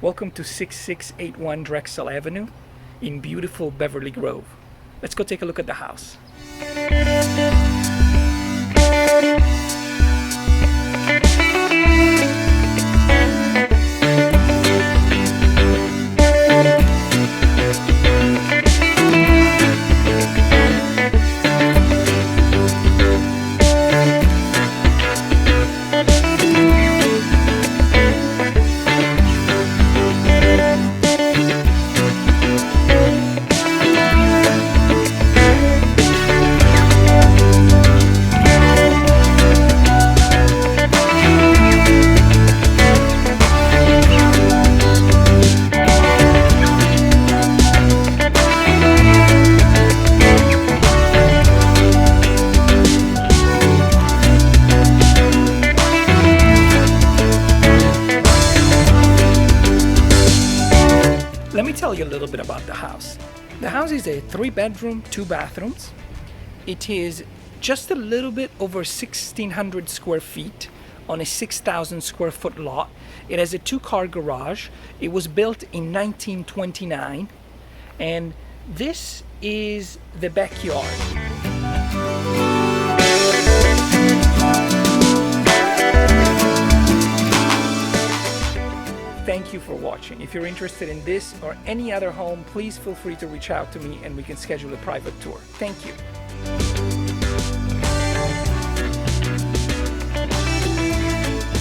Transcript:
Welcome to 6681 Drexel Avenue in beautiful Beverly Grove. Let's go take a look at the house. Let me tell you a little bit about the house. The house is a 3-bedroom, 2 bathrooms. It is just a little bit over 1,600 square feet on a 6,000 square foot lot. It has a 2-car garage. It was built in 1929, and this is the backyard. Thank you for watching. If you're interested in this or any other home, please feel free to reach out to me and we can schedule a private tour. Thank you.